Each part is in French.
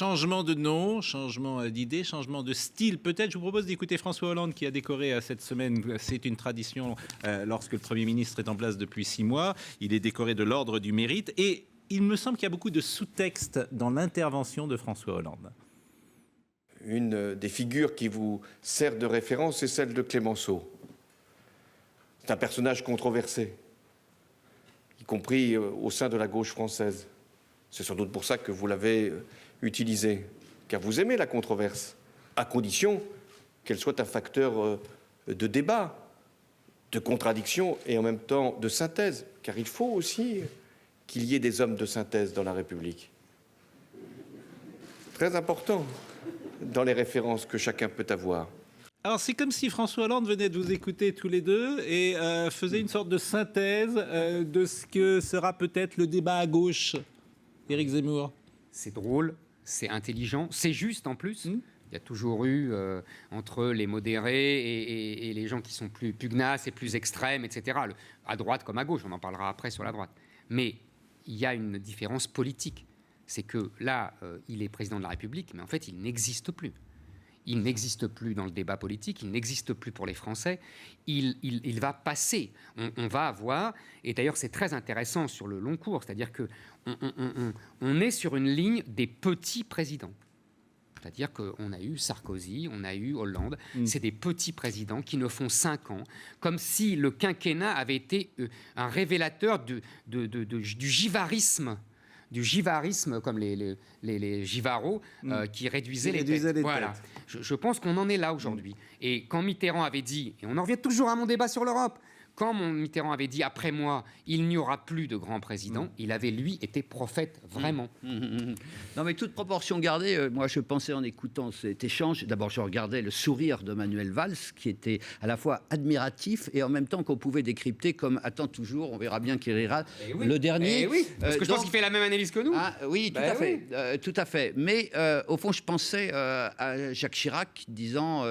Changement de nom, changement d'idée, changement de style. Peut-être, je vous propose d'écouter François Hollande qui a décoré cette semaine. C'est une tradition lorsque le Premier ministre est en place depuis 6 mois. Il est décoré de l'Ordre du Mérite. Et il me semble qu'il y a beaucoup de sous-textes dans l'intervention de François Hollande. Une des figures qui vous sert de référence est celle de Clémenceau. C'est un personnage controversé, y compris au sein de la gauche française. C'est sans doute pour ça que vous l'avez utilisé, car vous aimez la controverse, à condition qu'elle soit un facteur de débat, de contradiction et en même temps de synthèse, car il faut aussi qu'il y ait des hommes de synthèse dans la République. Très important dans les références que chacun peut avoir. Alors c'est comme si François Hollande venait de vous écouter tous les deux et faisait une sorte de synthèse de ce que sera peut-être le débat à gauche. Éric Zemmour. C'est drôle, c'est intelligent, c'est juste en plus. Il y a toujours eu, entre les modérés et les gens qui sont plus pugnaces et plus extrêmes, etc., à droite comme à gauche, on en parlera après sur la droite. Mais il y a une différence politique. C'est que là, il est président de la République, mais en fait, il n'existe plus. Il n'existe plus dans le débat politique, il n'existe plus pour les Français, il va passer. On va avoir, et d'ailleurs c'est très intéressant sur le long cours, c'est-à-dire qu'on est sur une ligne des petits présidents. C'est-à-dire qu'on a eu Sarkozy, on a eu Hollande, c'est des petits présidents qui ne font 5 ans, comme si le quinquennat avait été un révélateur du givarisme. Du givarisme, comme les givaros, qui réduisaient les têtes. Voilà. Je pense qu'on en est là aujourd'hui. Et quand Mitterrand avait dit, et on en revient toujours à mon débat sur l'Europe, quand Mitterrand avait dit, après moi, il n'y aura plus de grands présidents, il avait, lui, été prophète, vraiment. Non, mais toute proportion gardée, moi, je pensais en écoutant cet échange, d'abord, je regardais le sourire de Manuel Valls, qui était à la fois admiratif et en même temps qu'on pouvait décrypter comme « attends toujours, on verra bien qui rira le dernier ». Oui, parce que je pense qu'il fait la même analyse que nous. Ah, oui, tout à fait. Mais au fond, je pensais à Jacques Chirac disant...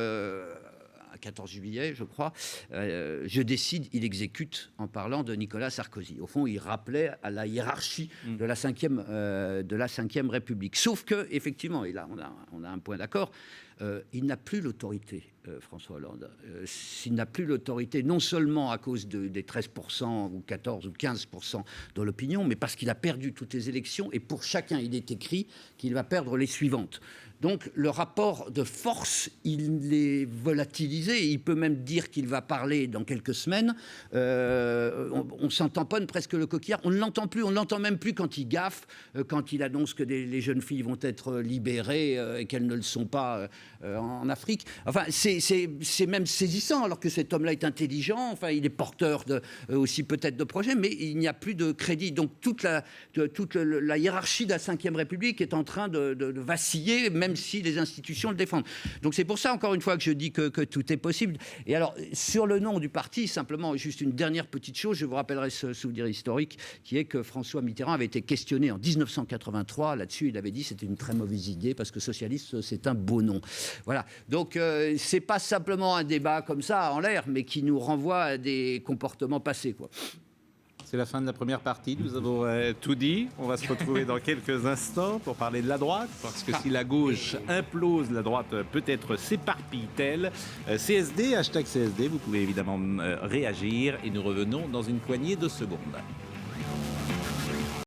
14 juillet, je crois, je décide, il exécute, en parlant de Nicolas Sarkozy. Au fond, il rappelait à la hiérarchie de la 5e République. Sauf que, effectivement, et là on a un point d'accord, il n'a plus l'autorité, François Hollande. Il n'a plus l'autorité, non seulement à cause des 13% ou 14 ou 15% de l'opinion, mais parce qu'il a perdu toutes les élections, et pour chacun, il est écrit qu'il va perdre les suivantes. Donc, le rapport de force, il est volatilisé. Il peut même dire qu'il va parler dans quelques semaines. On s'en tamponne presque le coquillard. On ne l'entend plus. On ne l'entend même plus quand il gaffe, quand il annonce que les jeunes filles vont être libérées et qu'elles ne le sont pas en Afrique. Enfin, c'est même saisissant, alors que cet homme-là est intelligent. Enfin, il est porteur aussi peut-être de projets, mais il n'y a plus de crédit. Donc, toute la hiérarchie de la 5e République est en train de vaciller, même si les institutions le défendent. Donc c'est pour ça, encore une fois, que je dis que tout est possible. Et alors, sur le nom du parti, simplement, juste une dernière petite chose, je vous rappellerai ce souvenir historique, qui est que François Mitterrand avait été questionné en 1983, là-dessus, il avait dit que c'était une très mauvaise idée, parce que socialiste, c'est un beau nom. Voilà. Donc, c'est pas simplement un débat comme ça, en l'air, mais qui nous renvoie à des comportements passés, quoi. C'est la fin de la première partie, nous avons tout dit. On va se retrouver dans quelques instants pour parler de la droite, parce que si la gauche implose, la droite peut-être s'éparpille-t-elle. CSD, hashtag CSD, vous pouvez évidemment réagir et nous revenons dans une poignée de secondes.